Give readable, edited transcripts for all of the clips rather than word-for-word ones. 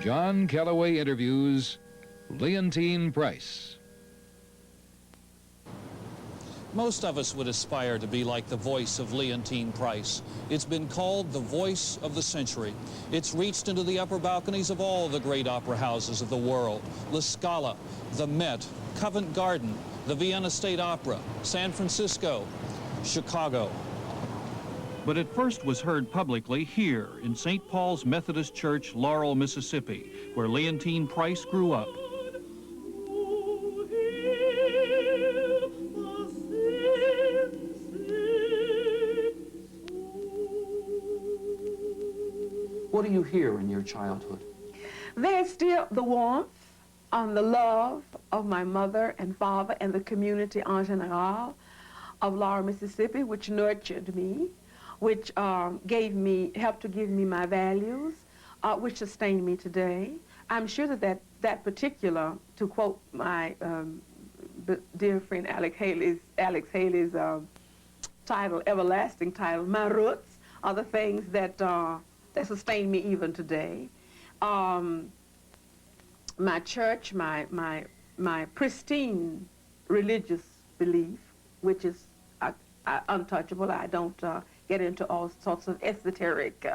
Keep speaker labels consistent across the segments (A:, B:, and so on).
A: John Calloway interviews Leontyne Price.
B: Most of us would aspire to be like the voice of Leontyne Price. It's been called the voice of the century. It's reached into the upper balconies of all the great opera houses of the world. La Scala, the Met, Covent Garden, the Vienna State Opera, San Francisco, Chicago. But it first was heard publicly here in St. Paul's Methodist Church, Laurel, Mississippi, where Leontyne Price grew up. What do you hear in your childhood?
C: There's still the warmth, the love of my mother and father and the community en general of Laurel, Mississippi, which nurtured me, which helped to give me my values, which sustain me today. I'm sure that particular, to quote my dear friend Alex Haley's title, everlasting title, my roots are the things that sustain me even today. My church, my pristine religious belief, which is untouchable. I don't get into all sorts of esoteric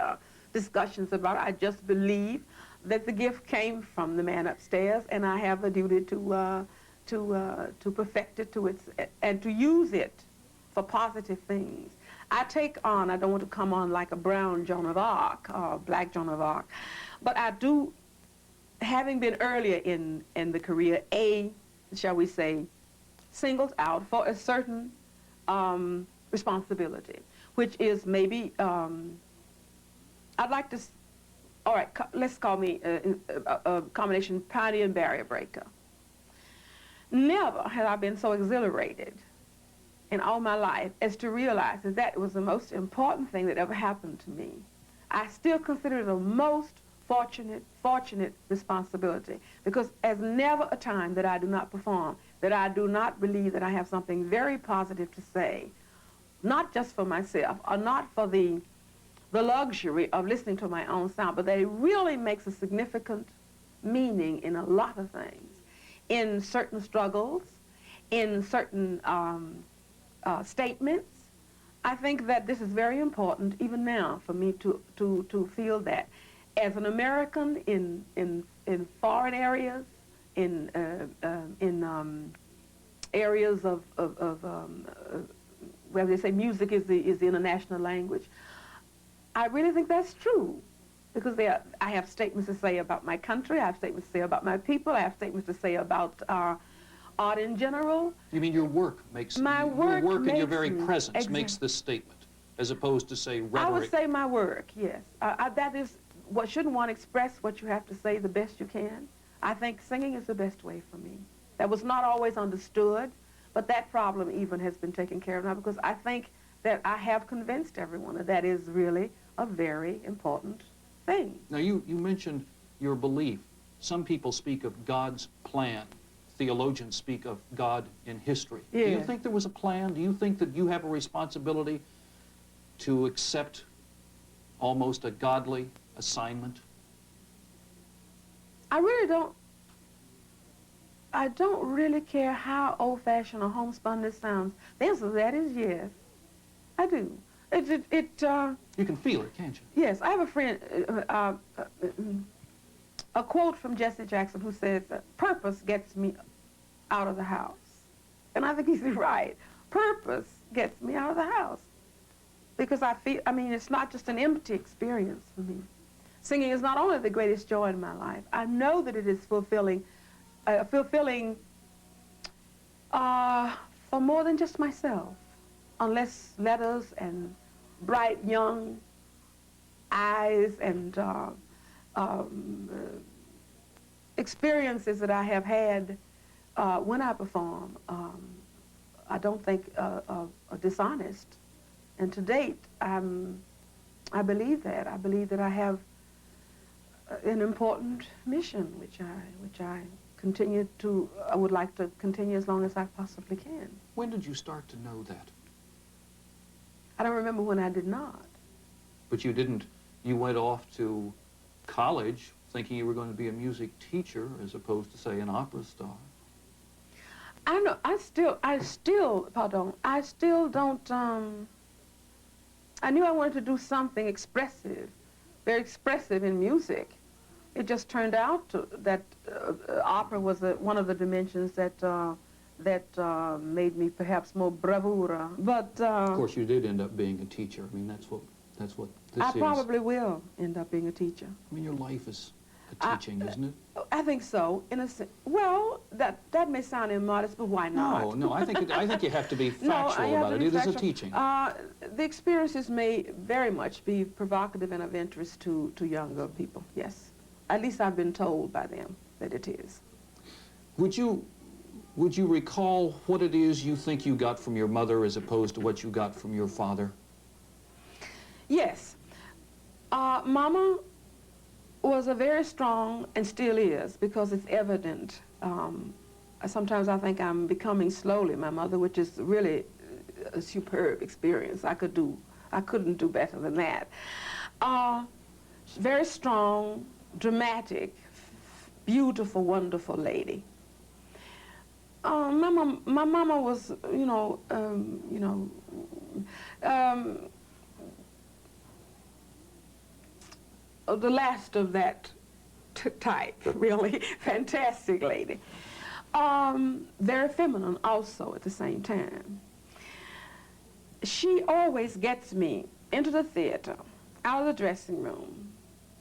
C: discussions about it. I just believe that the gift came from the man upstairs, and I have a duty to perfect it and to use it for positive things. I take on, I don't want to come on like a brown Joan of Arc or black Joan of Arc, but I do, having been earlier in the career, shall we say, singled out for a certain responsibility, which is maybe, I'd like to, all right, let's call me a combination pioneer and barrier breaker. Never had I been so exhilarated in all my life as to realize that was the most important thing that ever happened to me. I still consider it the most fortunate responsibility, because there's never a time that I do not perform, that I do not believe that I have something very positive to say, not just for myself, or not for the luxury of listening to my own sound, but that it really makes a significant meaning in a lot of things, in certain struggles, in certain statements. I think that this is very important even now for me to feel that as an American in foreign areas, in areas of where they say music is the international language. I really think that's true, because I have statements to say about my country, I have statements to say about my people, I have statements to say about art in general.
B: You mean your work makes,
C: my work
B: and your very presence makes this statement, as opposed to, say, rhetoric?
C: I would say my work, yes. That is, shouldn't one express what you have to say the best you can? I think singing is the best way for me. That was not always understood, but that problem even has been taken care of now, because I think that I have convinced everyone that that is really a very important thing.
B: Now, you mentioned your belief. Some people speak of God's plan. Theologians speak of God in history.
C: Yeah.
B: Do you think there was a plan? Do you think that you have a responsibility to accept almost a godly assignment?
C: I don't really care how old-fashioned or homespun this sounds. The answer to that is yes. I do.
B: You can feel it, can't you?
C: Yes, I have a friend, a quote from Jesse Jackson, who says, purpose gets me out of the house. And I think he's right. Purpose gets me out of the house. Because it's not just an empty experience for me. Singing is not only the greatest joy in my life, I know that it is fulfilling for more than just myself, unless letters and bright young eyes and experiences that I have had when I perform, I don't think are dishonest. And to date, I believe that. I believe that I have an important mission, which I would like to continue as long as I possibly can.
B: When did you start to know that?
C: I don't remember when I did not.
B: But you didn't, you went off to college
D: thinking you were going to be a music teacher as opposed to, say, an opera star.
C: I know, I still don't, I knew I wanted to do something expressive, very expressive in music. It just turned out that opera was one of the dimensions that made me perhaps more bravura. But
D: Of course, you did end up being a teacher. I mean, that's what this
C: I
D: is.
C: probably will end up being a teacher.
D: I mean, your life is a teaching, isn't it?
C: I think so. In a well, that may sound immodest, but why not?
D: No, I think you have to be factual about it. It is a teaching.
C: The experiences may very much be provocative and of interest to younger people. Yes, at least I've been told by them that it is.
D: Would you recall what it is you think you got from your mother as opposed to what you got from your father?
C: Yes. Mama was a very strong, and still is, because it's evident. Sometimes I think I'm becoming slowly my mother, which is really a superb experience. I couldn't do better than that. Very strong, dramatic, beautiful, wonderful lady. My mama was, the last of that type, really. Fantastic lady. Very feminine also at the same time. She always gets me into the theater, out of the dressing room,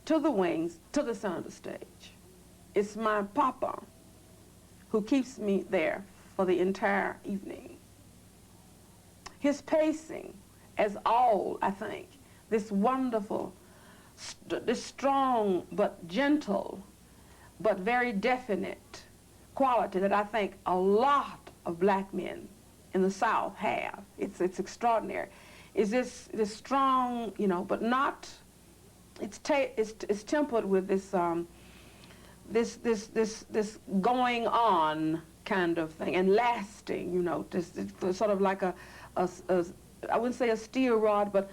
C: to the wings, to the center of the stage. It's my papa who keeps me there for the entire evening. His pacing, as all, I think, this wonderful, this strong but gentle, but very definite quality that I think a lot of black men in the South have. It's extraordinary. Is this strong, but not. It's tempered with this this going on kind of thing, and lasting. This sort of like a I wouldn't say a steel rod, but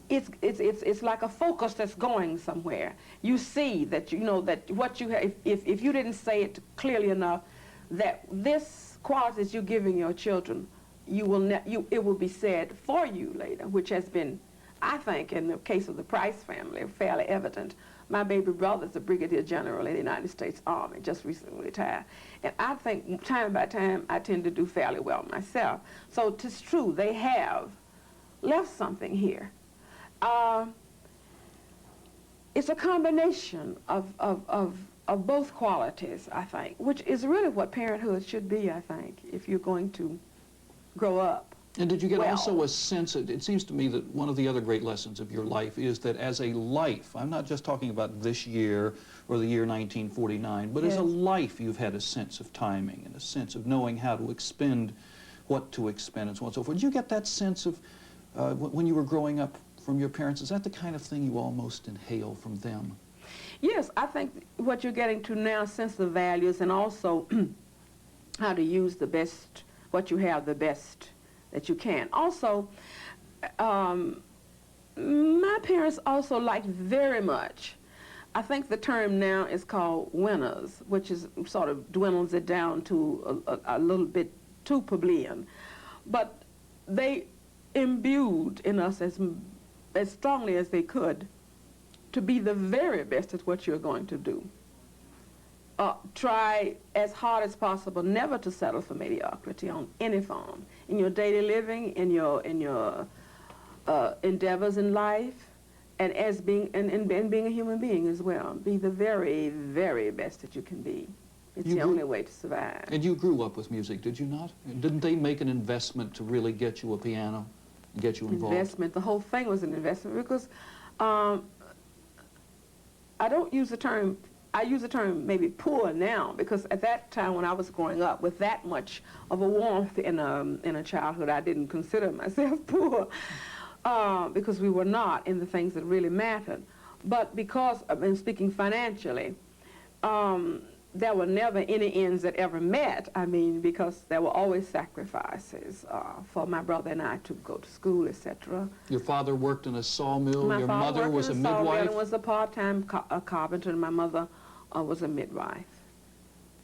C: it's like a focus that's going somewhere. You see that that what you have. If you didn't say it clearly enough, that this qualities you're giving your children, it will be said for you later, which has been, I think, in the case of the Price family, fairly evident. My baby brother's a brigadier general in the United States Army, just recently retired. And I think time by time I tend to do fairly well myself. So it's true, they have left something here. It's a combination of both qualities, I think, which is really what parenthood should be, I think, if you're going to grow up.
D: And did you get also a sense, it seems to me that one of the other great lessons of your life is that as a life, I'm not just talking about this year or the year 1949, but yes, as a life you've had a sense of timing and a sense of knowing how to expend, what to expend, and so on and so forth. Did you get that sense of, when you were growing up from your parents, is that the kind of thing you almost inhale from them?
C: Yes, I think what you're getting to now, sense of values, and also how to use the best, what you have, the best that you can. Also, my parents also liked very much, I think the term now is called winners, which is sort of dwindles it down to a little bit too plebeian. But they imbued in us as strongly as they could to be the very best at what you're going to do. Try as hard as possible never to settle for mediocrity on any form, in your daily living, in your endeavors in life, and as being being a human being as well. Be the very, very best that you can be. It's the only way to survive.
D: And you grew up with music, did you not? Didn't they make an investment to really get you a piano, get you involved?
C: Investment. The whole thing was an investment because I don't use the term. I use the term maybe poor now, because at that time when I was growing up with that much of a warmth in a childhood, I didn't consider myself poor because we were not in the things that really mattered. But because, speaking financially, there were never any ends that ever met. I mean, because there were always sacrifices for my brother and I to go to school, etc.
D: Your father worked in a sawmill.
C: My
D: Your
C: father
D: mother
C: worked
D: was a
C: in sawmill
D: midwife.
C: and was a part-time carpenter, and my mother was a midwife,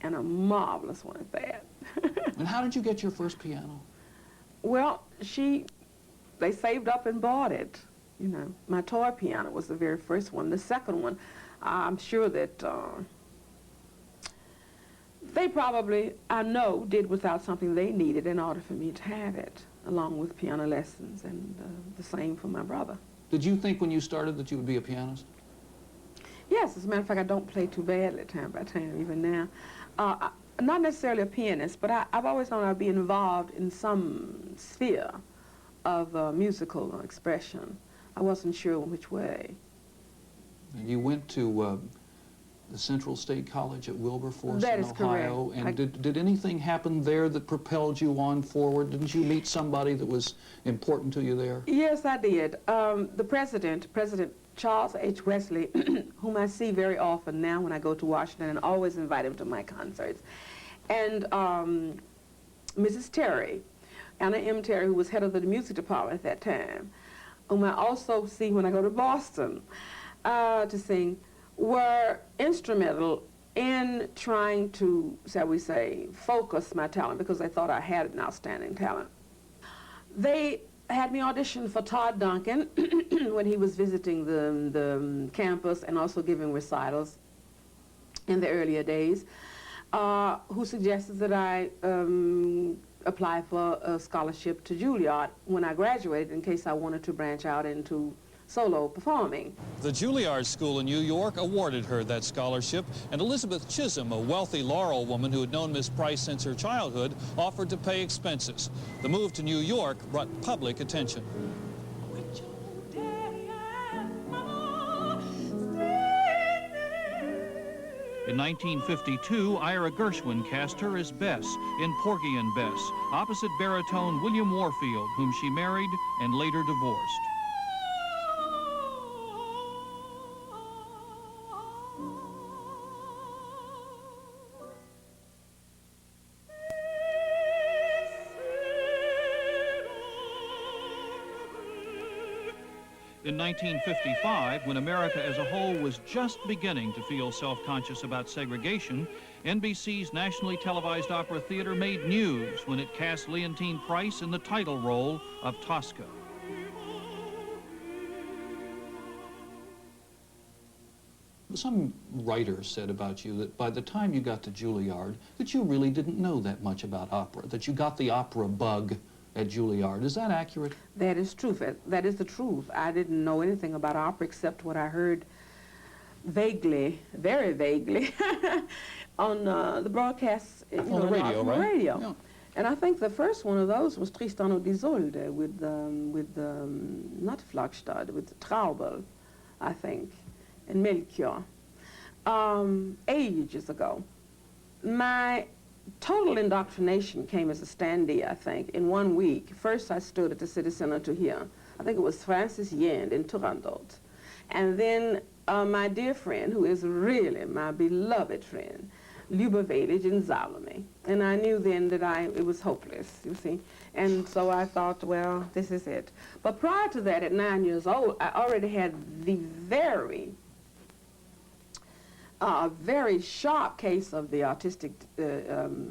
C: and a marvelous one at that.
D: And how did you get your first piano?
C: Well, they saved up and bought it. You know, my toy piano was the very first one. The second one, I'm sure that they probably, I know, did without something they needed in order for me to have it, along with piano lessons, and the same for my brother.
D: Did you think when you started that you would be a pianist?
C: Yes, as a matter of fact, I don't play too badly time by time, even now. Not necessarily a pianist, but I've always known I'd be involved in some sphere of musical expression. I wasn't sure which way.
D: You went to the Central State College at Wilberforce
C: That
D: in
C: is
D: Ohio.
C: correct.
D: And did anything happen there that propelled you on forward? Didn't you meet somebody that was important to you there?
C: Yes, I did. The President Charles H. Wesley, whom I see very often now when I go to Washington, and always invite him to my concerts, and Mrs. Terry, Anna M. Terry, who was head of the music department at that time, whom I also see when I go to Boston to sing, were instrumental in trying to, shall we say, focus my talent, because they thought I had an outstanding talent. They had me audition for Todd Duncan when he was visiting the campus and also giving recitals in the earlier days, who suggested that I apply for a scholarship to Juilliard when I graduated, in case I wanted to branch out into solo performing.
B: The Juilliard School in New York awarded her that scholarship, and Elizabeth Chisholm, a wealthy Laurel woman who had known Miss Price since her childhood, offered to pay expenses. The move to New York brought public attention.
E: In 1952, Ira Gershwin cast her as Bess in Porgy and Bess, opposite baritone William Warfield, whom she married and later divorced. In 1955, when America as a whole was just beginning to feel self-conscious about segregation, NBC's nationally televised opera theater made news when it cast Leontyne Price in the title role of Tosca.
D: Some writers said about you that by the time you got to Juilliard, that you really didn't know that much about opera, that you got the opera bug at Juilliard. Is that accurate?
C: That is true. That is the truth. I didn't know anything about opera except what I heard vaguely, very vaguely, on the broadcasts,
D: on the radio,
C: on
D: right?
C: the radio.
D: Yeah.
C: And I think the first one of those was Tristan und Isolde with not Flagstad, with Traubel, I think, and Melchior, ages ago. My total indoctrination came as a standee, I think, in 1 week. First, I stood at the City Center to hear, I think it was Francis Yend in Turandot. And then my dear friend, who is really my beloved friend, Luba Velic in Zalome. And I knew then that it was hopeless, you see. And so I thought, well, this is it. But prior to that, at 9 years old, I already had the very sharp case of the autistic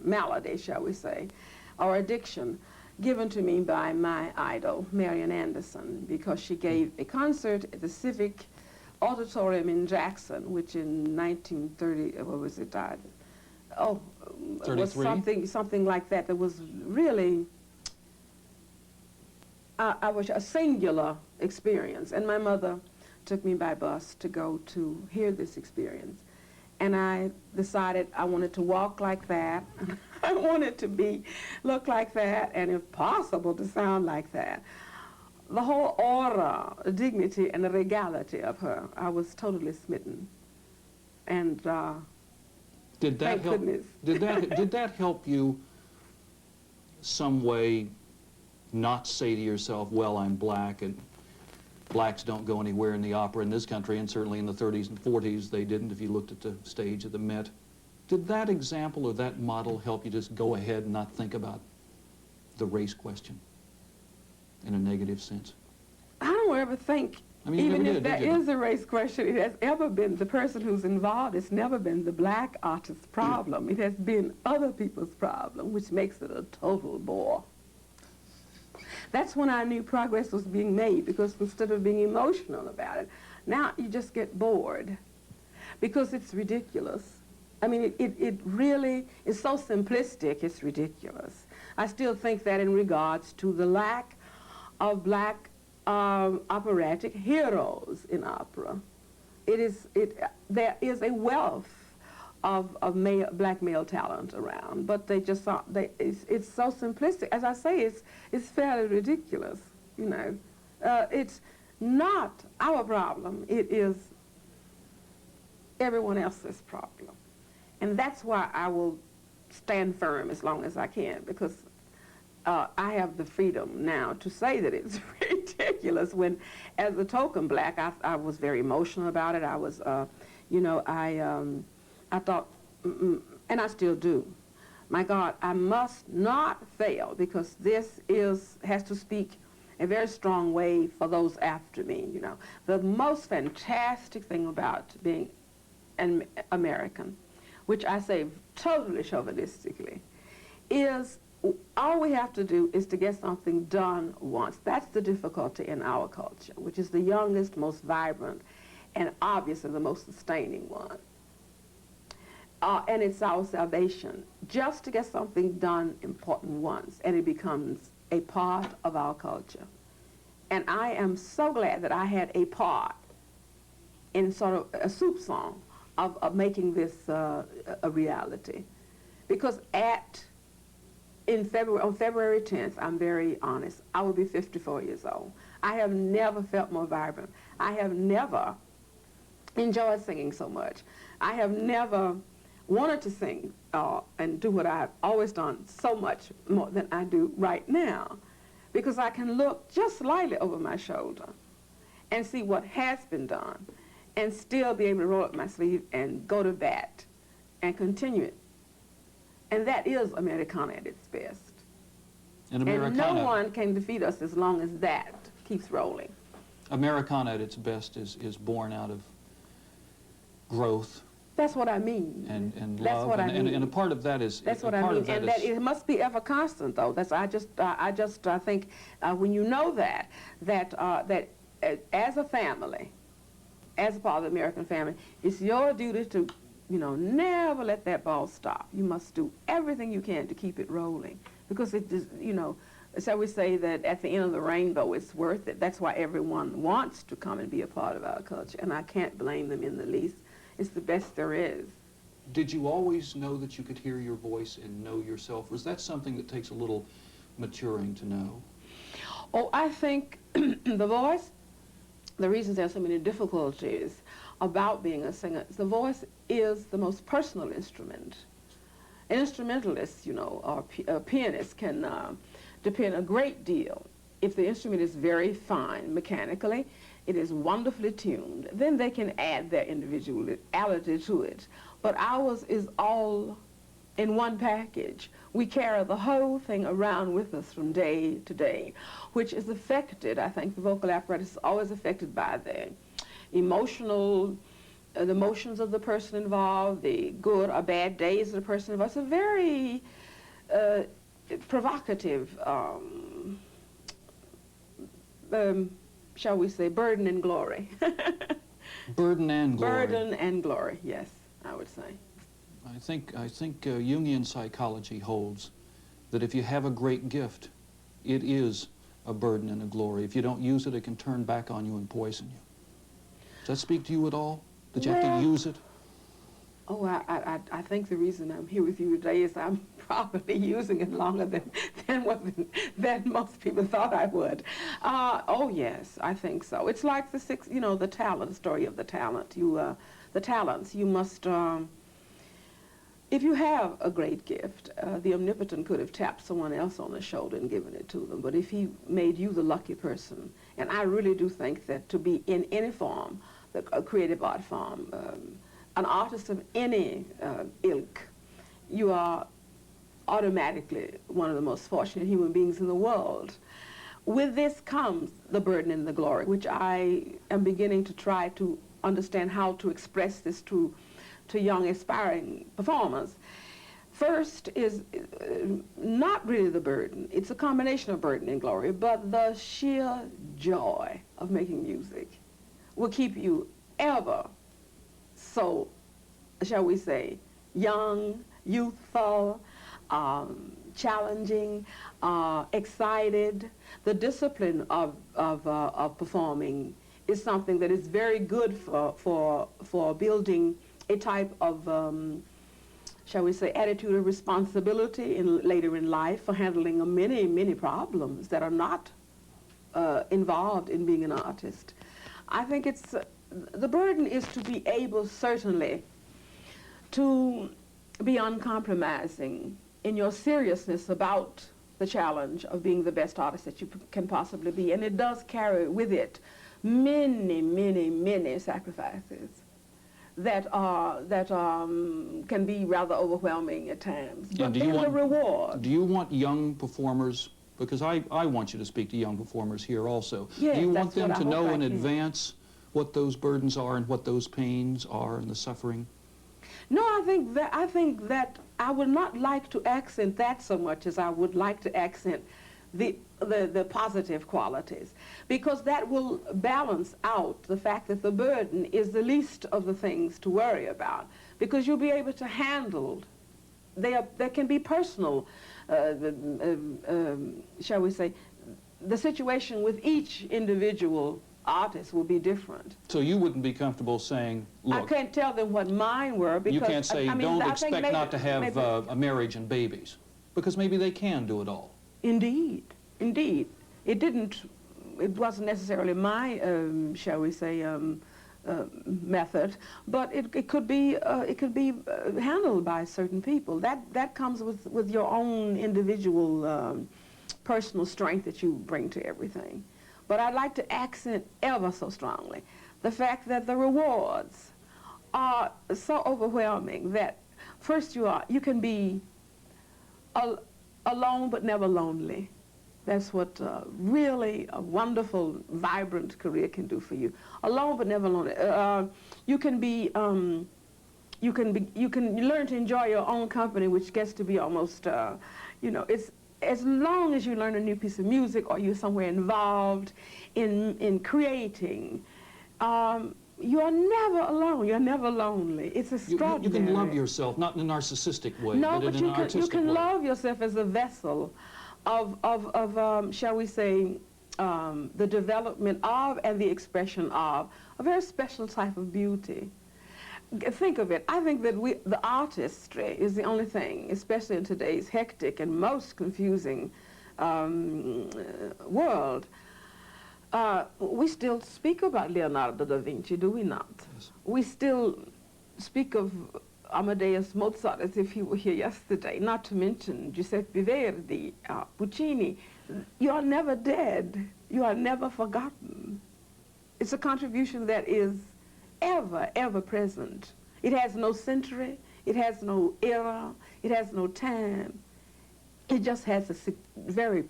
C: malady, shall we say, or addiction, given to me by my idol, Marian Anderson, because she gave a concert at the Civic Auditorium in Jackson, which in 1930, what was it, was something like that. That was really a singular experience. And my mother took me by bus to go to hear this experience. And I decided I wanted to walk like that. I wanted to look like that, and if possible, to sound like that. The whole aura, the dignity, and the regality of her, I was totally smitten. And
D: did that
C: thank
D: help?
C: goodness.
D: Did that help you some way not say to yourself, well, I'm black, and blacks don't go anywhere in the opera in this country, and certainly in the 30s and 40s they didn't, if you looked at the stage of the Met? Did that example or that model help you just go ahead and not think about the race question in a negative sense?
C: I don't ever think,
D: I mean, you
C: even
D: never
C: if
D: did,
C: there
D: did you?
C: is a race question, it has ever been the person who's involved. It's never been the black artist's problem. It has been other people's problem, which makes it a total bore. That's when I knew progress was being made, because instead of being emotional about it, now you just get bored because it's ridiculous. I mean, it really is so simplistic, it's ridiculous. I still think that in regards to the lack of black operatic heroes in opera, there is a wealth of black male talent around, but they just aren't, it's so simplistic. As I say, it's fairly ridiculous, you know. It's not our problem, it is everyone else's problem. And that's why I will stand firm as long as I can, because I have the freedom now to say that it's ridiculous when, as a token black, I was very emotional about it. I was, you know, I thought, and I still do, my God, I must not fail, because this has to speak a very strong way for those after me, you know. The most fantastic thing about being an American, which I say totally chauvinistically, is all we have to do is to get something done once. That's the difficulty in our culture, which is the youngest, most vibrant, and obviously the most sustaining one. And it's our salvation, just to get something done important once, and it becomes a part of our culture. And I am so glad that I had a part in sort of a soup song of making this a reality. Because on February 10th, I'm very honest, I will be 54 years old. I have never felt more vibrant. I have never enjoyed singing so much. I have never wanted to sing and do what I've always done so much more than I do right now, because I can look just slightly over my shoulder and see what has been done and still be able to roll up my sleeve and go to bat and continue it. And that is Americana at its best.
D: And
C: And no one can defeat us as long as that keeps rolling.
D: Americana at its best is born out of growth
C: That's what I mean.
D: and
C: That's
D: love,
C: what I mean.
D: and a part of that is
C: That's what I mean, and that it must be ever constant, though. That's I think when you know that as a family, as a part of the American family, it's your duty to, you know, never let that ball stop. You must do everything you can to keep it rolling, because it is, you know, so we say that at the end of the rainbow, it's worth it. That's why everyone wants to come and be a part of our culture, and I can't blame them in the least. It's the best there is.
D: Did you always know that you could hear your voice and know yourself? Was that something that takes a little maturing to know?
C: Oh, I think the voice, the reasons there's so many difficulties about being a singer, the voice is the most personal instrument. Instrumentalists, you know, or pianists can depend a great deal. If the instrument is very fine mechanically, it is wonderfully tuned, then they can add their individuality to it. But ours is all in one package. We carry the whole thing around with us from day to day, which is affected, I think the vocal apparatus is always affected by the emotional, the emotions of the person involved, the good or bad days of the person involved. It's a very provocative, shall we say, burden and glory.
D: Burden and glory.
C: Burden and glory, yes, I would say.
D: I think Jungian psychology holds that if you have a great gift, it is a burden and a glory. If you don't use it, it can turn back on you and poison you. Does that speak to you at all? That you have to use it?
C: Oh, I think the reason I'm here with you today is I'm probably using it longer than most people thought I would. Oh yes, I think so. It's like the talent, the story of the talent. The talents, you must, if you have a great gift, the omnipotent could have tapped someone else on the shoulder and given it to them. But if he made you the lucky person, and I really do think that to be in any form, a creative art form, an artist of any ilk, you are automatically one of the most fortunate human beings in the world. With this comes the burden and the glory, which I am beginning to try to understand how to express this to young aspiring performers. First is not really the burden. It's a combination of burden and glory, but the sheer joy of making music will keep you ever so, shall we say, young, youthful, challenging, excited. The discipline of performing is something that is very good for building a type of shall we say, attitude of responsibility later in life, for handling many, many problems that are not involved in being an artist. I think it's, the burden is to be able, certainly, to be uncompromising in your seriousness about the challenge of being the best artist that you can possibly be. And it does carry with it many, many, many sacrifices that can be rather overwhelming at times. But then the reward.
D: Do you want young performers, because I want you to speak to young performers here also.
C: Yes,
D: do you want them
C: what
D: to
C: I
D: know
C: hope
D: in
C: I can.
D: advance what those burdens are and what those pains are and the suffering?
C: No, I think that I would not like to accent that so much as I would like to accent the positive qualities, because that will balance out the fact that the burden is the least of the things to worry about, because you'll be able to handle, there can be personal, shall we say, the situation with each individual artist will be different.
D: So you wouldn't be comfortable saying, look,
C: I can't tell them what mine were, because
D: you can't say,
C: I mean,
D: don't
C: I think
D: expect
C: maybe,
D: not to have a marriage and babies, because maybe they can do it all.
C: Indeed, indeed. It wasn't necessarily my, shall we say, method, but it could be handled by certain people. That comes with your own individual personal strength that you bring to everything. But I'd like to accent ever so strongly the fact that the rewards are so overwhelming that first you can be alone but never lonely. That's what really a wonderful, vibrant career can do for you. Alone but never lonely. You can learn to enjoy your own company, which gets to be almost, you know, it's as long as you learn a new piece of music or you're somewhere involved in creating. You are never alone. You're never lonely. It's extraordinary.
D: You can love yourself, not in a narcissistic way,
C: no,
D: but in an artistic way.
C: you can love yourself as a vessel of shall we say, the development of and the expression of a very special type of beauty. Think of it. I think that the artistry is the only thing, especially in today's hectic and most confusing world. We still speak about Leonardo da Vinci, do we not?
D: Yes.
C: We still speak of Amadeus Mozart as if he were here yesterday, not to mention Giuseppe Verdi, Puccini. You are never dead. You are never forgotten. It's a contribution that is ever, ever present. It has no century, it has no era, it has no time. It just has a very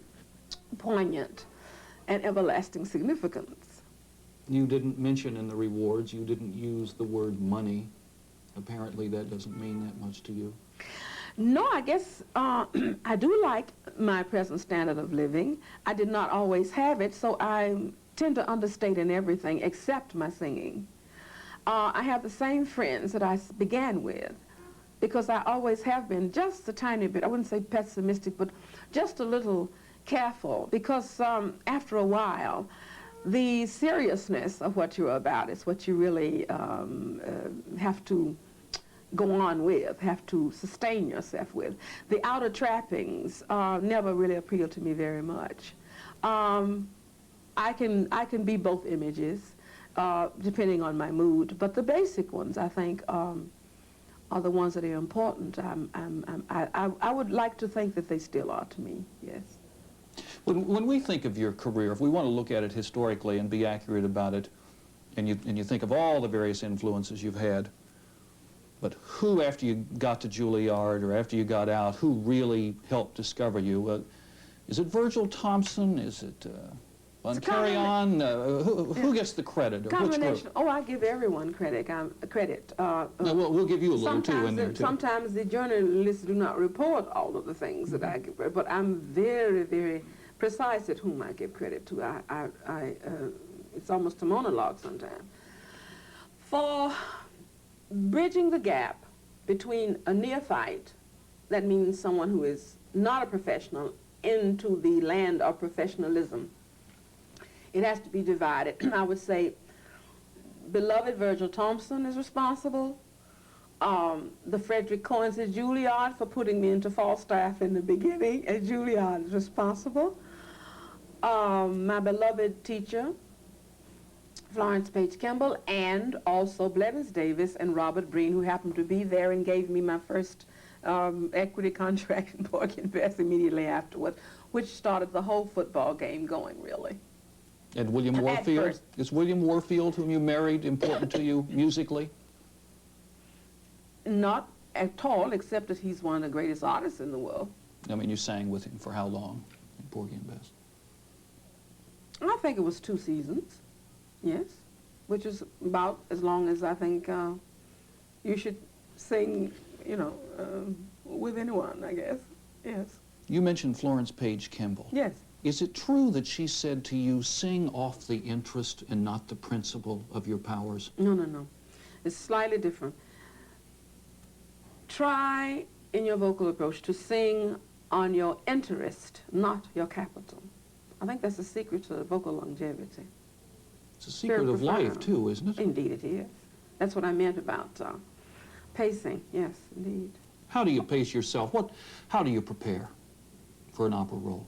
C: poignant and everlasting significance.
D: You didn't mention in the rewards, you didn't use the word money. Apparently that doesn't mean that much to you.
C: No, I guess I do like my present standard of living. I did not always have it, so I tend to understate in everything except my singing. I have the same friends that I began with, because I always have been just a tiny bit, I wouldn't say pessimistic, but just a little careful, because after a while, the seriousness of what you're about is what you really have to go on with, have to sustain yourself with. The outer trappings never really appeal to me very much. I can be both images, depending on my mood, but the basic ones, I think, are the ones that are important. I would like to think that they still are to me, yes.
D: When we think of your career, if we want to look at it historically and be accurate about it, and you think of all the various influences you've had, But who, after you got to Juilliard or after you got out, who really helped discover you? Is it Virgil Thompson? Is it Carry On? Who gets the credit? Or which group?
C: Oh, I give everyone credit.
D: No, we'll give you a little too in there too.
C: Sometimes the journalists do not report all of the things that I give, but I'm very, very precise at whom I give credit to. It's almost a monologue sometimes. For bridging the gap between a neophyte, that means someone who is not a professional, into the land of professionalism, it has to be divided. I would say beloved Virgil Thompson is responsible. The Frederick Cohens at Juilliard for putting me into Falstaff in the beginning at Juilliard is responsible. My beloved teacher, Florence Page Kimball, and also Blevins Davis and Robert Breen, who happened to be there and gave me my first equity contract in Porgy and Bess immediately afterwards, which started the whole football game going, really.
D: And William Warfield? Is William Warfield, whom you married, important to you musically?
C: Not at all, except that he's one of the greatest artists in the world.
D: I mean, you sang with him for how long in Porgy and Bess?
C: I think it was 2 seasons, yes, which is about as long as I think you should sing, you know, with anyone, I guess, yes.
D: You mentioned Florence Page Kimball.
C: Yes.
D: Is it true that she said to you, sing off the interest and not the principle of your powers?
C: No, no, no. It's slightly different. Try in your vocal approach to sing on your interest, not your capital. I think that's the secret to vocal longevity.
D: It's a secret of life, too, isn't it?
C: Indeed it is. That's what I meant about pacing. Yes, indeed.
D: How do you pace yourself? How do you prepare for an opera role?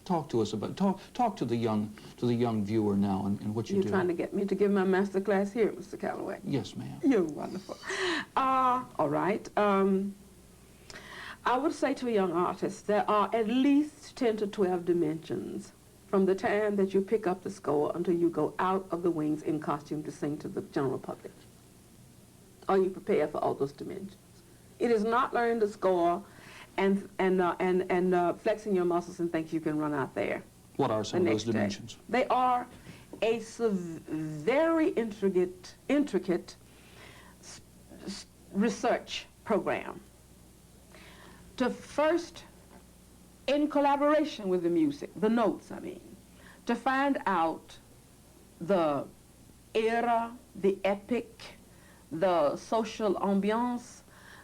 D: Talk to us about, talk to the young viewer now and what you do.
C: You're trying to get me to give my master class here, Mr. Calloway.
D: Yes, ma'am.
C: You're wonderful. All right. I would say to a young artist, there are at least 10 to 12 dimensions from the time that you pick up the score until you go out of the wings in costume to sing to the general public. Are you prepared for all those dimensions? It is not learning the score and flexing your muscles and think you can run out there.
D: What are some of those dimensions?
C: They are a very intricate research program. To first, in collaboration with the music, the notes, I mean, to find out the era, the epic, the social ambiance,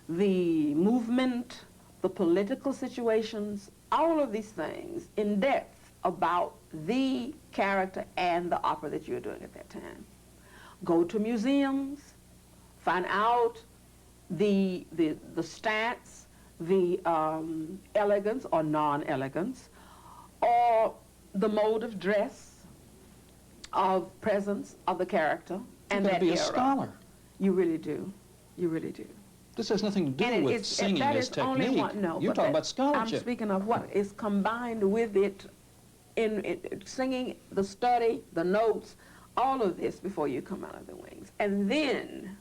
C: the movement, the political situations, all of these things in depth about the character and the opera that you're doing at that time. Go to museums, find out the stance, the elegance or non-elegance, or the mode of dress, of presence of the character and that era.
D: You gotta be a scholar.
C: You really do. You really do.
D: This has nothing to do with singing as technique. You're talking about scholarship.
C: I'm speaking of what is combined with it in singing, the study, the notes, all of this before you come out of the wings. And then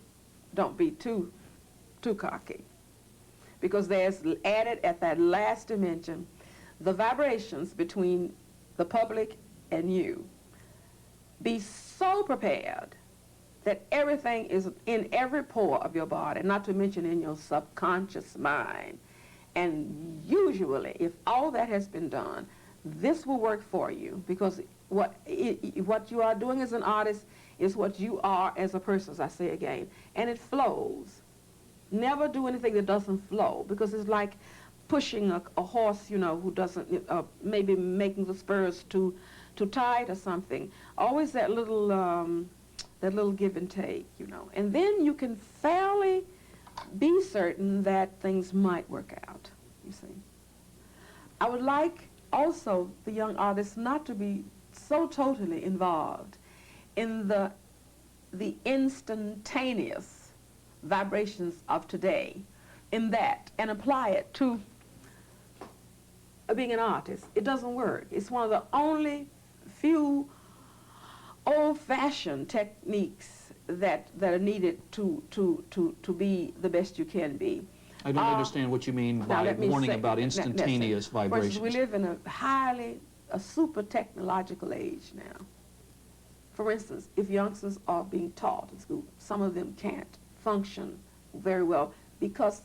C: don't be too cocky, because there's added at that last dimension the vibrations between the public and you. Be so prepared that everything is in every pore of your body, not to mention in your subconscious mind. And usually, if all that has been done, this will work for you, because what you are doing as an artist is what you are as a person, as I say again, and it flows. Never do anything that doesn't flow, because it's like pushing a horse, you know, who doesn't, maybe making the spurs too tight or something. Always that little give and take, you know. And then you can fairly be certain that things might work out, you see. I would like also the young artists not to be so totally involved in the instantaneous vibrations of today, in that, and apply it to being an artist. It doesn't work. It's one of the only few old-fashioned techniques that are needed to be the best you can be.
D: I don't understand what you mean by warning about instantaneous vibrations.
C: For instance, we live in a super technological age now. For instance, if youngsters are being taught in school, some of them can't function very well because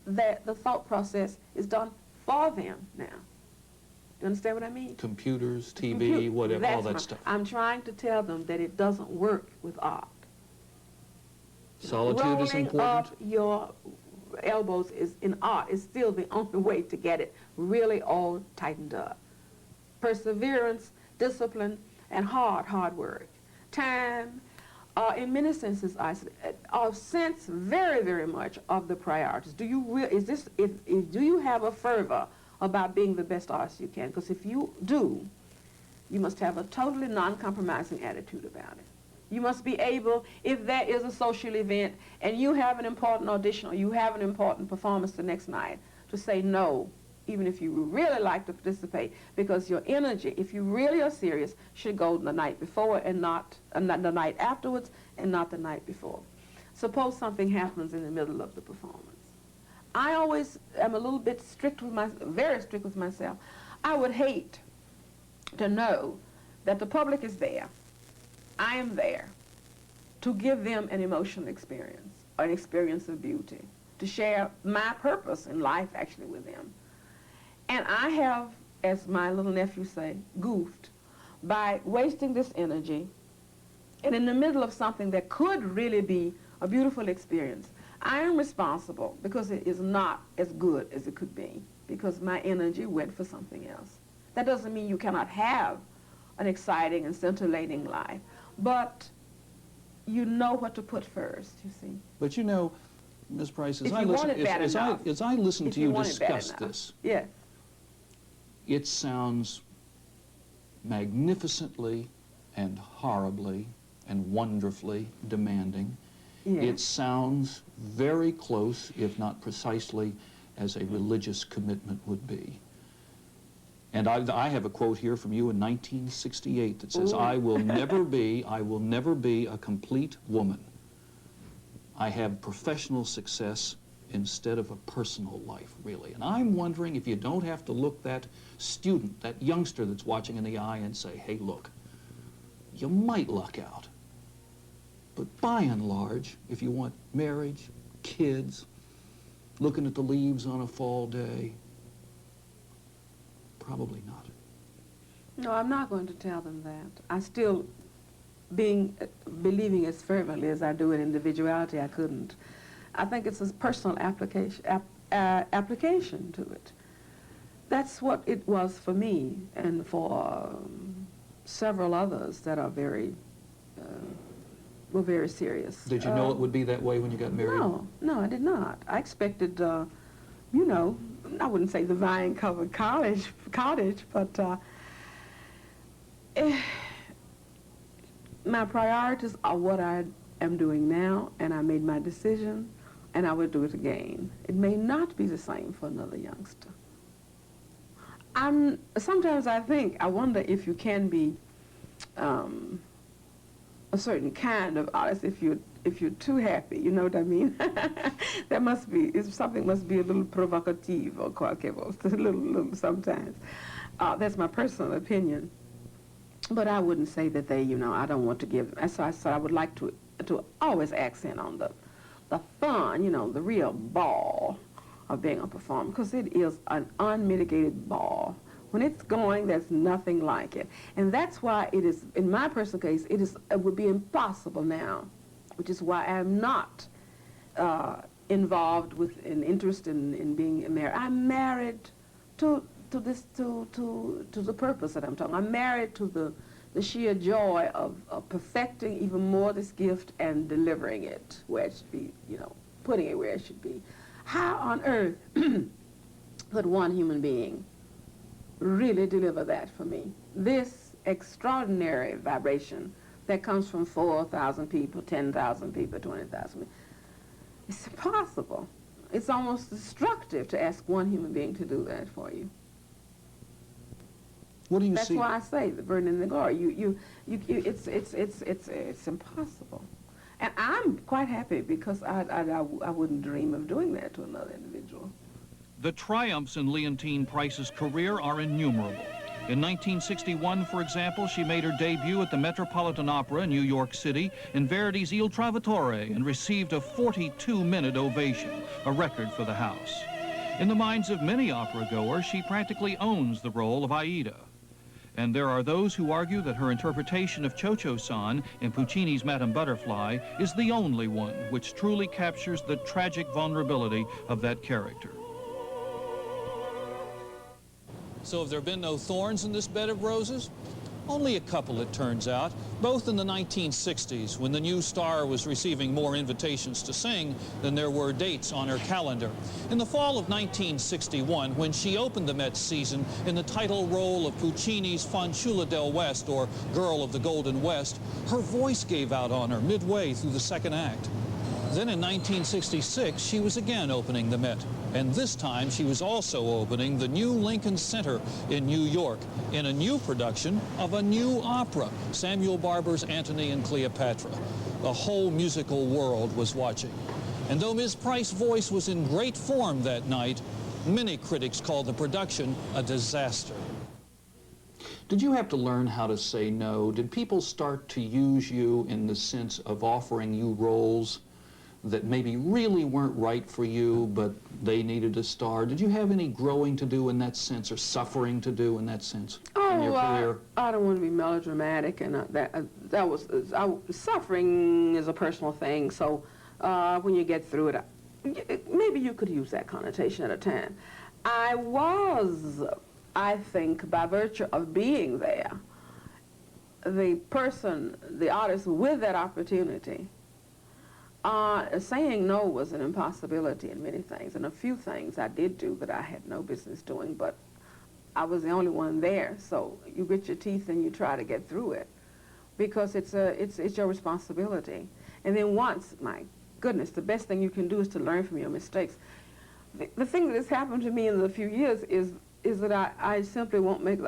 C: the thought process is done for them now. You understand what I mean?
D: Computers, TV, whatever, all that stuff.
C: I'm trying to tell them that it doesn't work with art.
D: Solitude is important?
C: Rolling up your elbows in art is still the only way to get it really all tightened up. Perseverance, discipline, and hard work. Time, in many senses, I sense very, very much of the priorities. Do you have a fervor about being the best artist you can? Because if you do, you must have a totally non-compromising attitude about it. You must be able, if there is a social event and you have an important audition or you have an important performance the next night, to say no, even if you really like to participate, because your energy, if you really are serious, should go the night before and not the night afterwards and not the night before. Suppose something happens in the middle of the performance. I always am a little bit very strict with myself. I would hate to know that the public is there. I am there to give them an emotional experience, an experience of beauty, to share my purpose in life actually with them. And I have, as my little nephew say, goofed by wasting this energy and in the middle of something that could really be a beautiful experience. I am responsible because it is not as good as it could be because my energy went for something else. That doesn't mean you cannot have an exciting and scintillating life, but you know what to put first, you see.
D: But you know, Ms. Price, as I listen to you discuss this,
C: yes,
D: it sounds magnificently and horribly and wonderfully demanding.
C: yes.
D: It sounds very close, if not precisely, as a religious commitment would be. And I have a quote here from you in 1968 that says,
C: Ooh.
D: I will never be a complete woman. I have professional success instead of a personal life, really. And I'm wondering if you don't have to look that student, that youngster that's watching in the eye and say, hey, look, you might luck out. But by and large, if you want marriage, kids, looking at the leaves on a fall day, probably not.
C: No, I'm not going to tell them that. I still, believing as fervently as I do in individuality, I couldn't. I think it's a personal application to it. That's what it was for me and for several others that are were very serious.
D: Did you know it would be that way when you got married?
C: No, I did not. I expected, you know, I wouldn't say the vine-covered cottage, but my priorities are what I am doing now, and I made my decision, and I would do it again. It may not be the same for another youngster. Sometimes I wonder if you can be a certain kind of artist if you're too happy, you know what I mean? Something must be a little provocative or qualquer cosa, a little sometimes. That's my personal opinion. But I wouldn't say that I don't want to give them. So I would like to always accent on the fun, the real ball of being a performer, because it is an unmitigated ball. When it's going, there's nothing like it. And that's why it is, in my personal case, it would be impossible now, which is why I'm not involved with an interest in being married. I'm married to the purpose that I'm talking. I'm married to the sheer joy of perfecting even more this gift and delivering it where it should be, putting it where it should be. How on earth could one human being really deliver that for me? This extraordinary vibration that comes from 4,000 people, 10,000 people, 20,000 people. It's impossible. It's almost destructive to ask one human being to do that for you.
D: What do you see?
C: That's why I say the burden and the glory. It's impossible. And I'm quite happy because I wouldn't dream of doing that to another individual.
E: The triumphs in Leontyne Price's career are innumerable. In 1961, for example, she made her debut at the Metropolitan Opera in New York City in Verdi's Il Trovatore and received a 42-minute ovation, a record for the house. In the minds of many opera-goers, she practically owns the role of Aida. And there are those who argue that her interpretation of Cho-Cho-san in Puccini's Madame Butterfly is the only one which truly captures the tragic vulnerability of that character.
B: So have there been no thorns in this bed of roses? Only a couple, it turns out, both in the 1960s, when the new star was receiving more invitations to sing than there were dates on her calendar. In the fall of 1961, when she opened the Met season in the title role of Puccini's Fanciulla del West, or Girl of the Golden West, her voice gave out on her midway through the second act. Then in 1966, she was again opening the Met, and this time she was also opening the new Lincoln Center in New York in a new production of a new opera, Samuel Barber's Antony and Cleopatra. The whole musical world was watching. And though Ms. Price's voice was in great form that night, many critics called the production a disaster.
D: Did you have to learn how to say no? Did people start to use you in the sense of offering you roles that maybe really weren't right for you, but they needed a star? Did you have any growing to do in that sense, or suffering to do in that sense in your career?
C: I don't want to be melodramatic, and suffering is a personal thing. So when you get through it, maybe you could use that connotation at a time. I think, by virtue of being there, the artist with that opportunity. Saying no was an impossibility in many things, and a few things I did do that I had no business doing, but I was the only one there, so you grit your teeth and you try to get through it, because it's your responsibility. And then once, my goodness, the best thing you can do is to learn from your mistakes. The thing that has happened to me in the few years is that I simply won't make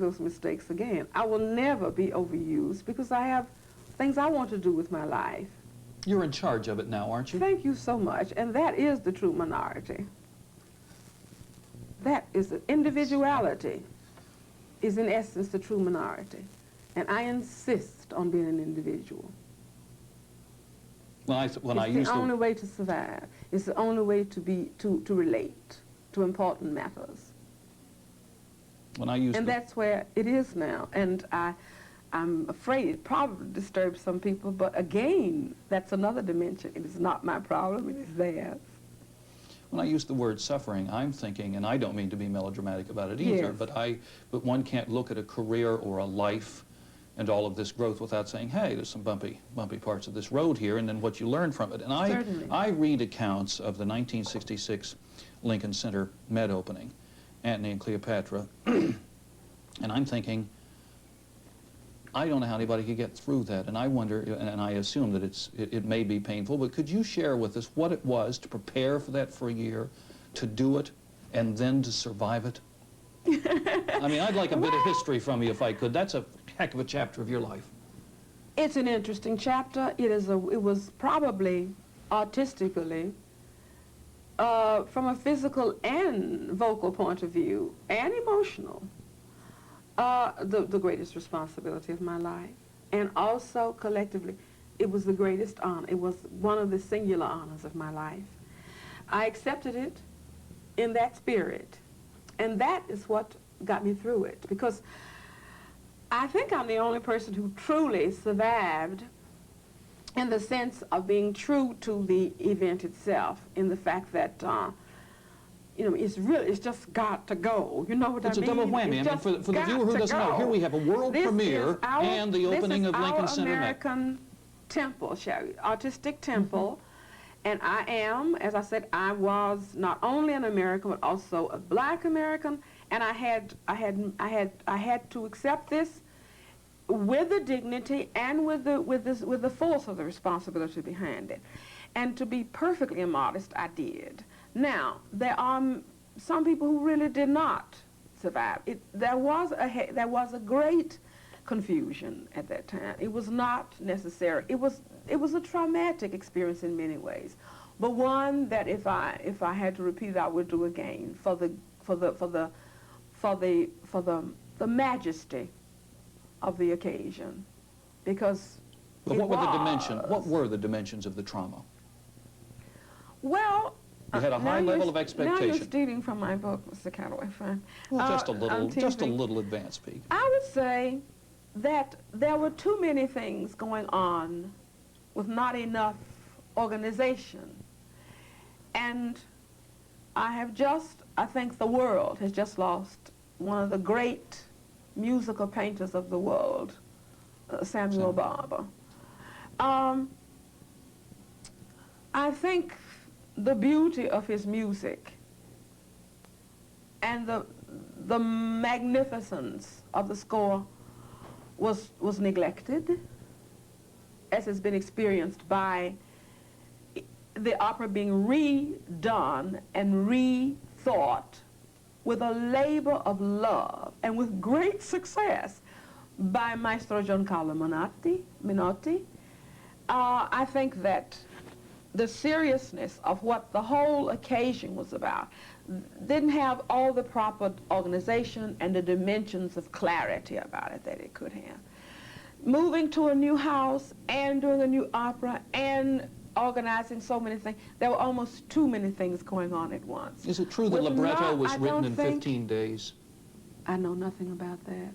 C: those mistakes again. I will never be overused because I have things I want to do with my life.
D: You're in charge of it now, aren't you?
C: Thank you so much. And that is the true minority. That is the individuality is in essence the true minority. And I insist on being an individual.
D: It's
C: the only way to survive. It's the only way to relate to important matters. And that's where it is now. And I'm afraid it probably disturbs some people, but again, that's another dimension. It is not my problem, it is theirs.
D: When I use the word suffering, I'm thinking, and I don't mean to be melodramatic about it either,
C: yes.
D: but one can't look at a career or a life and all of this growth without saying, hey, there's some bumpy parts of this road here, and then what you learn from it. And I read accounts of the 1966 Lincoln Center Met opening, Antony and Cleopatra, and I'm thinking, I don't know how anybody could get through that, and I wonder, and I assume that it may be painful, but could you share with us what it was to prepare for that for a year, to do it, and then to survive it? I mean, I'd like a bit of history from you if I could. That's a heck of a chapter of your life.
C: It's an interesting chapter. It was probably artistically, from a physical and vocal point of view, and emotional, the greatest responsibility of my life. And also, collectively, it was the greatest honor. It was one of the singular honors of my life. I accepted it in that spirit. And that is what got me through it. Because I think I'm the only person who truly survived in the sense of being true to the event itself, in the fact that you know, it's just got to go. You know what I mean?
D: It's a double whammy. I mean, for the viewer who doesn't know, here we have a world premiere and the opening of Lincoln Center Met.
C: American temple, artistic temple, and I am, as I said, I was not only an American but also a Black American, and I had to accept this with the dignity and with the force of the responsibility behind it, and to be perfectly immodest, I did. Now, there are some people who really did not survive. There was a great confusion at that time. It was not necessary. it was a traumatic experience in many ways, but one that if I had to repeat it, I would do again for the majesty of the occasion, because
D: But what were the dimensions of the trauma?
C: Well,
D: you had a high level of expectation.
C: Now you're stealing from my book, Mr. Calloway, friend.
D: Well, just a little advance peek.
C: I would say that there were too many things going on with not enough organization. And I think the world has just lost one of the great musical painters of the world, Samuel Barber. I think the beauty of his music and the magnificence of the score was neglected, as has been experienced by the opera being redone and rethought with a labor of love and with great success by Maestro Giancarlo Menotti. I think that the seriousness of what the whole occasion was about didn't have all the proper organization and the dimensions of clarity about it that it could have. Moving to a new house and doing a new opera and organizing so many things, there were almost too many things going on at once.
D: Is it true the libretto was written in 15 days?
C: I know nothing about that.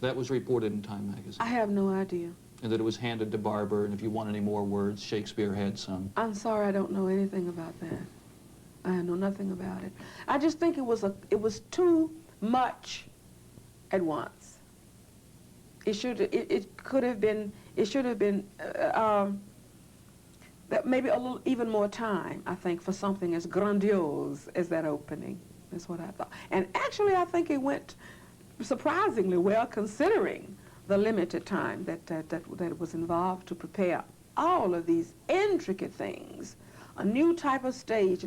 D: That was reported in Time magazine.
C: I have no idea.
D: And that it was handed to Barber, and if you want any more words, Shakespeare had some.
C: I'm sorry, I don't know anything about that. I know nothing about it. I just think it was too much at once. It should have been that maybe a little even more time, I think, for something as grandiose as that opening. That's what I thought. And actually, I think it went surprisingly well, considering the limited time that was involved to prepare all of these intricate things, a new type of stage.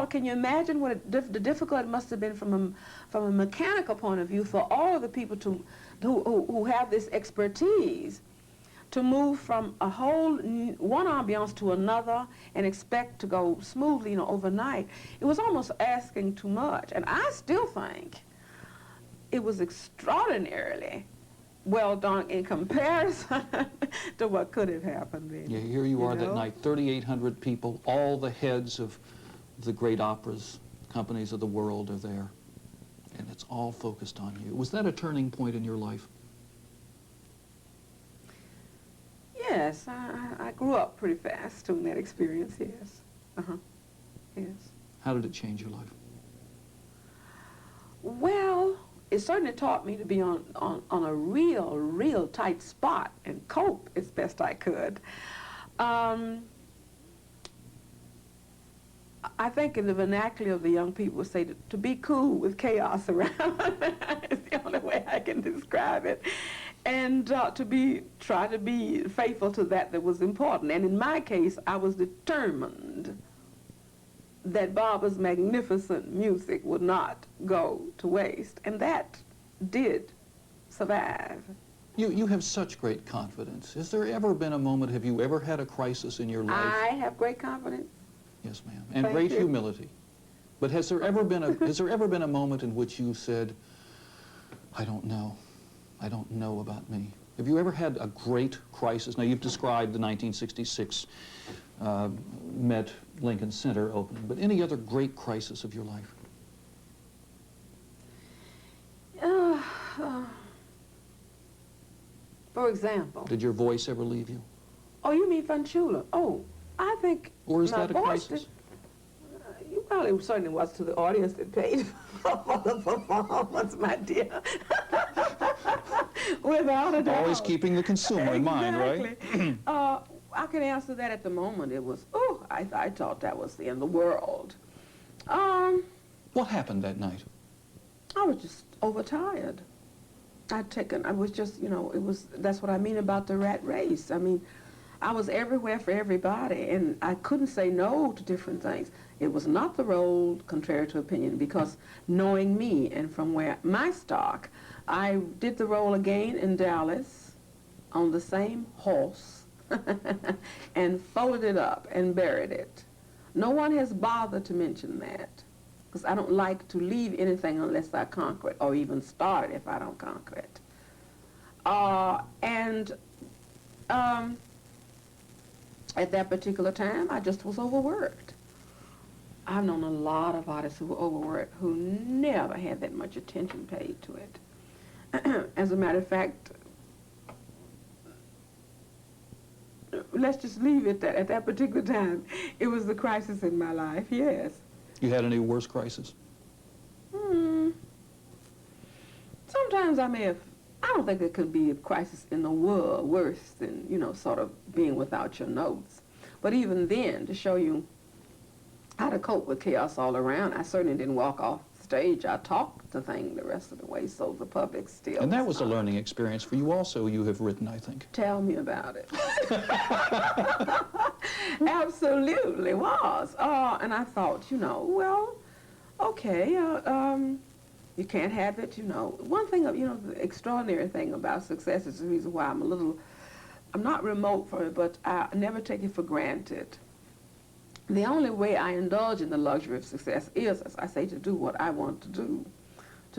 C: Can you imagine what the difficult it must have been from a mechanical point of view for all of the people who have this expertise to move from a whole one ambiance to another and expect to go smoothly, overnight. It was almost asking too much, and I still think it was extraordinarily well done in comparison to what could have happened then.
D: Yeah, here you are that night, 3,800 people, all the heads of the great operas, companies of the world are there, and it's all focused on you. Was that a turning point in your life?
C: Yes, I grew up pretty fast during that experience, yes. Yes.
D: How did it change your life?
C: Well, it certainly taught me to be on a real tight spot and cope as best I could. I think in the vernacular of the young people would say to be cool with chaos around is the only way I can describe it. And try to be faithful to that was important. And in my case, I was determined that Barber's magnificent music would not go to waste. And that did survive.
D: You have such great confidence. Has there ever been a moment, have you ever had a crisis in your life?
C: I have great confidence.
D: Yes, ma'am. And
C: Thank
D: great
C: you.
D: humility. But has there ever been a moment in which you said, I don't know about me? Have you ever had a great crisis? Now, you've described the 1966 Met Lincoln Center opening, but any other great crisis of your life?
C: For example.
D: Did your voice ever leave you?
C: Oh, you mean Fanchula? Oh, I think.
D: Or is
C: my
D: that a
C: voice
D: crisis?
C: Well, it certainly was to the audience that paid for the performance, my dear. Without a doubt.
D: Always keeping the consumer in mind, right?
C: I can answer that at the moment. It was, I thought that was the end of the world.
D: What happened that night?
C: I was just overtired. I was just, that's what I mean about the rat race. I mean, I was everywhere for everybody, and I couldn't say no to different things. It was not the role, contrary to opinion, because knowing me and from where my stock, I did the role again in Dallas on the same horse and folded it up and buried it. No one has bothered to mention that, because I don't like to leave anything unless I conquer it, or even start it if I don't conquer it. At that particular time, I just was overworked. I've known a lot of artists who were overworked who never had that much attention paid to it. As a matter of fact, let's just leave it that at that particular time, it was the crisis in my life, yes.
D: You had any worse crisis?
C: Sometimes I don't think there could be a crisis in the world worse than, you know, sort of being without your notes. But even then, to show you how to cope with chaos all around, I certainly didn't walk off stage. I talked the thing the rest of the way, so the public still.
D: And that was a learning experience for you also, you have written, I think.
C: Tell me about it. Absolutely was. And I thought, you know, well, okay, you can't have it, you know. One thing, you know, the extraordinary thing about success is the reason why I'm not remote from it, but I never take it for granted. The only way I indulge in the luxury of success is, as I say, to do what I want to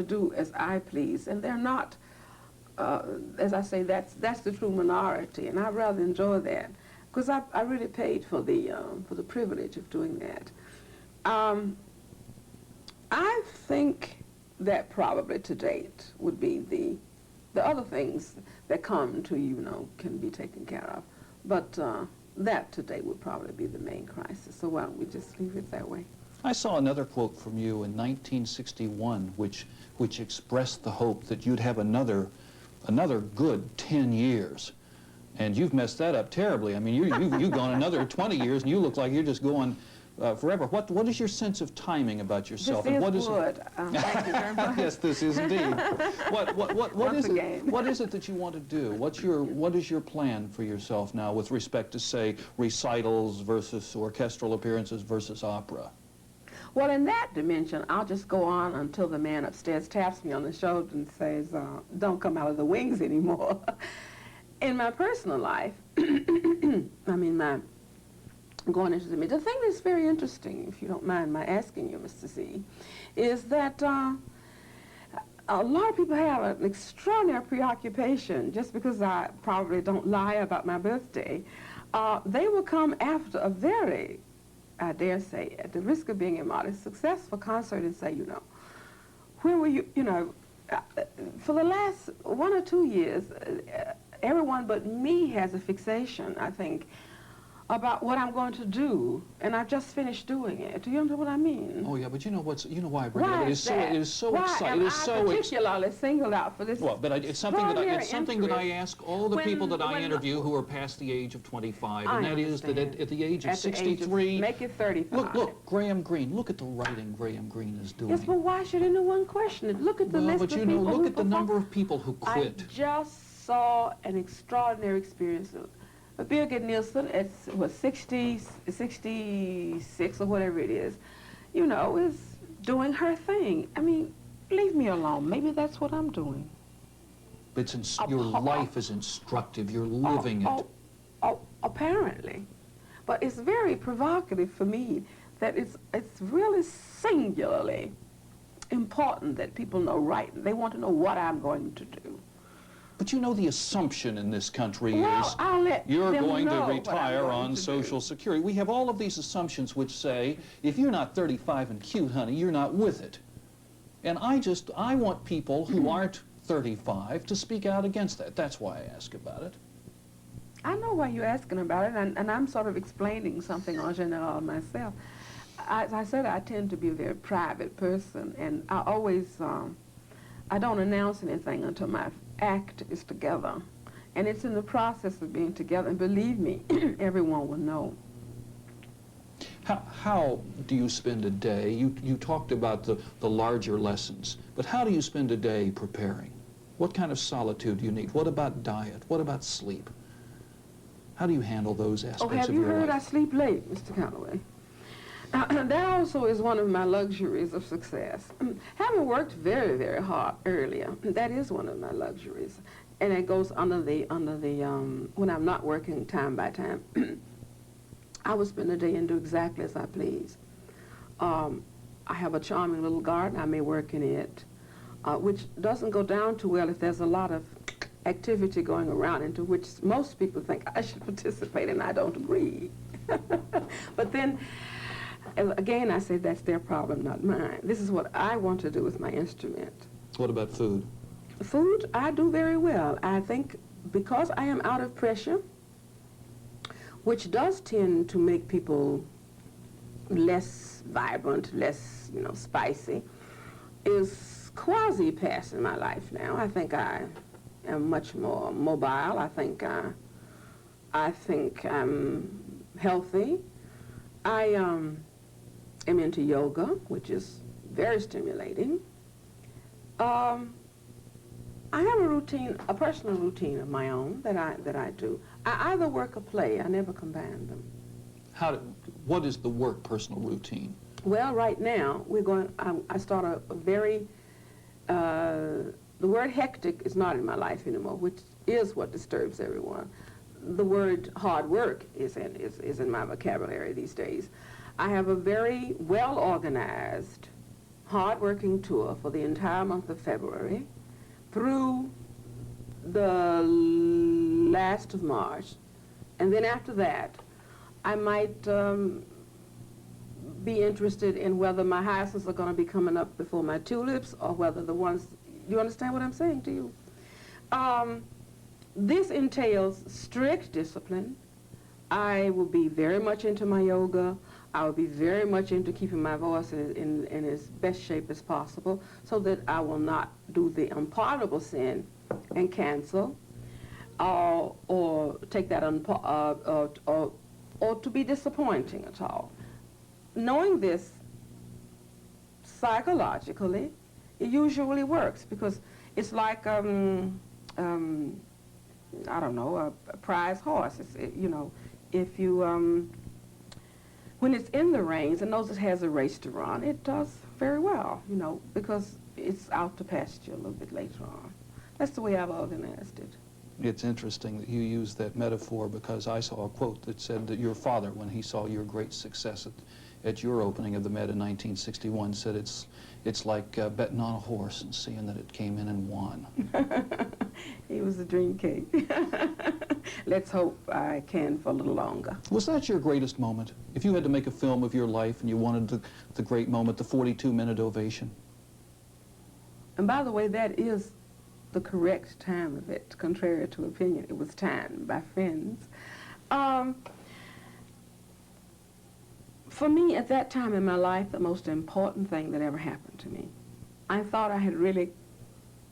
C: do as I please. And they're not, as I say, that's the true minority, and I rather enjoy that, because I really paid for the privilege of doing that. I think that probably to date would be the other things that come to you know, can be taken care of. But that to date would probably be the main crisis. So why don't we just leave it that way?
D: I saw another quote from you in 1961, which expressed the hope that you'd have another good 10 years. And you've messed that up terribly. I mean, you've gone another 20 years, and you look like you're just going forever. What is your sense of timing about yourself?
C: This
D: and what
C: is good. Thank you very much.
D: Yes, this is indeed. What is
C: again.
D: it? What is it that you want to do? What is your plan for yourself now with respect to, say, recitals versus orchestral appearances versus opera?
C: Well, in that dimension, I'll just go on until the man upstairs taps me on the shoulder and says, don't come out of the wings anymore. In my personal life, I mean, going into the thing that's very interesting, if you don't mind my asking you, Mr. C, is that a lot of people have an extraordinary preoccupation just because I probably don't lie about my birthday. They will come after a very, I dare say, at the risk of being immodest, successful concert and say, you know, where were you, you know, for the last 1 or 2 years, everyone but me has a fixation, I think, about what I'm going to do, and I've just finished doing it. Do you understand what I mean?
D: Oh yeah, but you know why I bring it up? It is so
C: why
D: exciting. It is so
C: particularly singled out for this.
D: Well, but it's something that I ask all the people that I interview who are past the age of 25, and that is that at the age of 63,
C: make it 35.
D: Look, Graham Greene. Look at the writing Graham Greene is doing.
C: Yes, but why should anyone question it? Look at the list of people. But you know,
D: look at the number of people who quit.
C: I just saw an extraordinary experience. Birgit Nilsson, was 66 or whatever it is, you know, is doing her thing. I mean, leave me alone. Maybe that's what I'm doing.
D: Your life is instructive. You're living it.
C: Apparently. But it's very provocative for me that it's really singularly important that people know right. They want to know what I'm going to do.
D: But you know, the assumption in this country is you're going to retire on Social Security. We have all of these assumptions which say, if you're not 35 and cute, honey, you're not with it. And I want people who aren't 35 to speak out against that. That's why I ask about it.
C: I know why you're asking about it, and I'm sort of explaining something en general myself. As I said, I tend to be a very private person, and I always, I don't announce anything until my act is together, and it's in the process of being together, and believe me, everyone will know.
D: How do you spend a day? You talked about the larger lessons, but how do you spend a day preparing? What kind of solitude do you need? What about diet? What about sleep? How do you handle those aspects of your life?
C: Have you heard I sleep late, Mr. Calloway? That also is one of my luxuries of success. Having worked very, very hard earlier, that is one of my luxuries. and it goes under the when I'm not working time by time, I will spend the day and do exactly as I please. I have a charming little garden. I may work in it, which doesn't go down too well if there's a lot of activity going around, into which most people think I should participate, and I don't agree. But then, again, I say that's their problem, not mine. This is what I want to do with my instrument.
D: What about food?
C: Food, I do very well. I think because I am out of pressure, which does tend to make people less vibrant, less, you know, spicy, is quasi-passing my life now. I think I am much more mobile. I think I'm healthy. I am into yoga, which is very stimulating. I have a routine, a personal routine of my own that I do. I either work or play. I never combine them.
D: What is the work personal routine?
C: Well, right now we're going. I start a very. The word hectic is not in my life anymore, which is what disturbs everyone. The word hard work is in my vocabulary these days. I have a very well organized, hard-working tour for the entire month of February through the last of March, and then after that, I might be interested in whether my hyacinths are going to be coming up before my tulips, or whether the ones. You understand what I'm saying to you? This entails strict discipline. I will be very much into my yoga. I will be very much into keeping my voice in as best shape as possible, so that I will not do the unpardonable sin and cancel, or take that or to be disappointing at all. Knowing this psychologically, it usually works, because it's like I don't know, a prize horse. You know, if you when it's in the reins and knows it has a race to run, it does very well, you know, because it's out to pasture a little bit later on. That's the way I've organized it.
D: It's interesting that you use that metaphor, because I saw a quote that said that your father, when he saw your great success at your opening of the Met in 1961, said it's like betting on a horse and seeing that it came in and won.
C: He was a dream cake. Let's hope I can for a little longer.
D: Was that your greatest moment? If you had to make a film of your life and you wanted the great moment, the 42-minute ovation?
C: And by the way, that is the correct time of it, contrary to opinion. It was timed by friends. For me, at that time in my life, the most important thing that ever happened to me, I thought I had really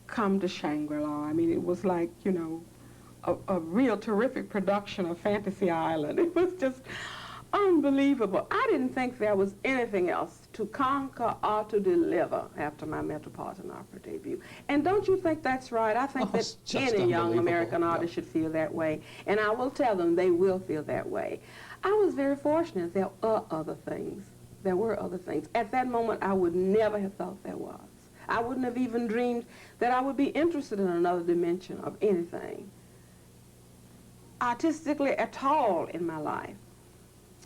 C: come to Shangri-La. I mean, it was like, you know, a real terrific production of Fantasy Island. It was just unbelievable. I didn't think there was anything else to conquer or to deliver after my Metropolitan Opera debut. And don't you think that's right? I think that any young American artist should feel that way. And I will tell them they will feel that way. I was very fortunate. There are other things. There were other things. At that moment, I would never have thought there was. I wouldn't have even dreamed that I would be interested in another dimension of anything, artistically at all, in my life.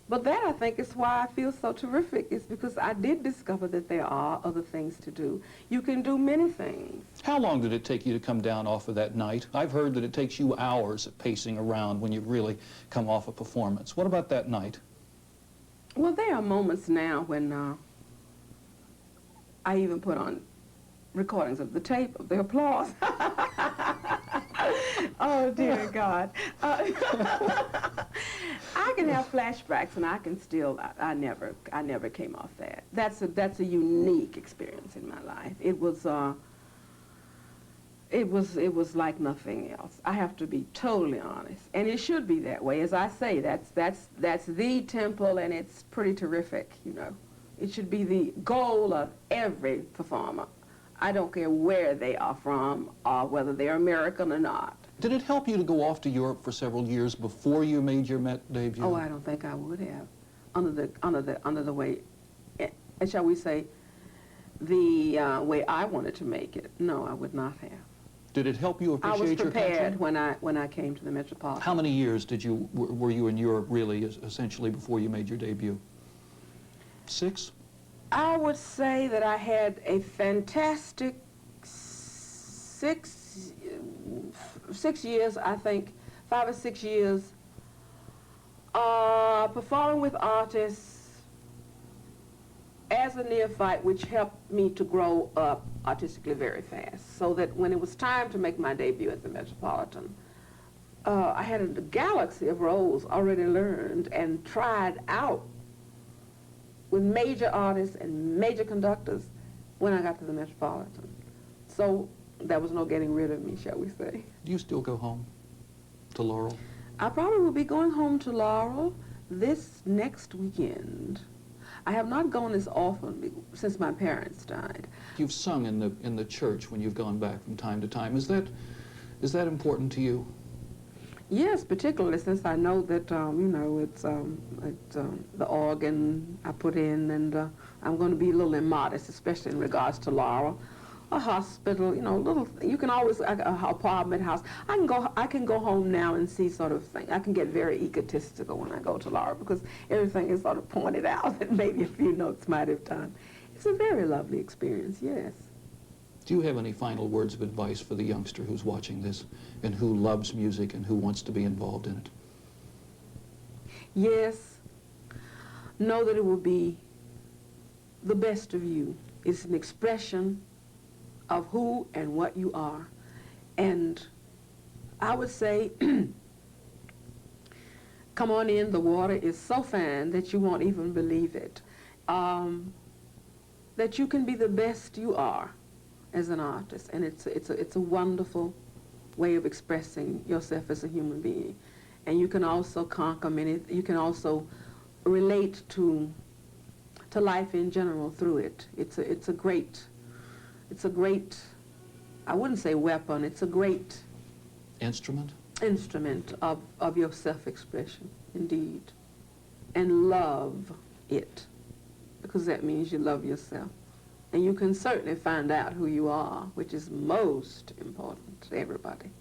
C: But that, I think, is why I feel so terrific. It's because I did discover that there are other things to do. You can do many things.
D: How long did it take you to come down off of that night? I've heard that it takes you hours of pacing around when you really come off a performance. What about that night?
C: Well, there are moments now when I even put on recordings of the tape of the applause. Oh, dear God. I can have flashbacks, and I can still, I never came off that. That's a unique experience in my life. It was like nothing else. I have to be totally honest, and it should be that way. As I say, that's the temple, and it's pretty terrific, you know. It should be the goal of every performer. I don't care where they are from or whether they're American or not.
D: Did it help you to go off to Europe for several years before you made your Met debut?
C: Oh, I don't think I would have, under the way, shall we say, the way I wanted to make it. No, I would not have.
D: Did it help you
C: I was
D: appreciate your country?
C: prepared when I came to the Metropolitan.
D: How many years were you in Europe, really, essentially, before you made your debut? 6?
C: I would say that I had a fantastic 6 years, I think, 5 or 6 years, performing with artists as a neophyte, which helped me to grow up artistically very fast, so that when it was time to make my debut at the Metropolitan, I had a galaxy of roles already learned and tried out with major artists and major conductors when I got to the Metropolitan. So there was no getting rid of me, shall we say.
D: Do you still go home to Laurel?
C: I probably will be going home to Laurel this next weekend. I have not gone as often since my parents died.
D: You've sung in the church when you've gone back from time to time. Is that important to you?
C: Yes, particularly since I know that you know, it's the organ I put in, and I'm going to be a little immodest, especially in regards to Laurel. A hospital, you know, little. You can always a apartment house. I can go home now and see sort of thing. I can get very egotistical when I go to Laurel because everything is sort of pointed out that maybe a few notes might have done. It's a very lovely experience. Yes.
D: Do you have any final words of advice for the youngster who's watching this and who loves music and who wants to be involved in it?
C: Yes. Know that it will be the best of you. It's an expression of who and what you are. And I would say, come on in, the water is so fine that you won't even believe it. That you can be the best you are as an artist, and it's a wonderful way of expressing yourself as a human being. And you can also conquer many, you can also relate to life in general through it. It's a great, I wouldn't say weapon, it's a great
D: Instrument?
C: instrument of your self-expression, indeed. And love it, because that means you love yourself. And you can certainly find out who you are, which is most important to everybody.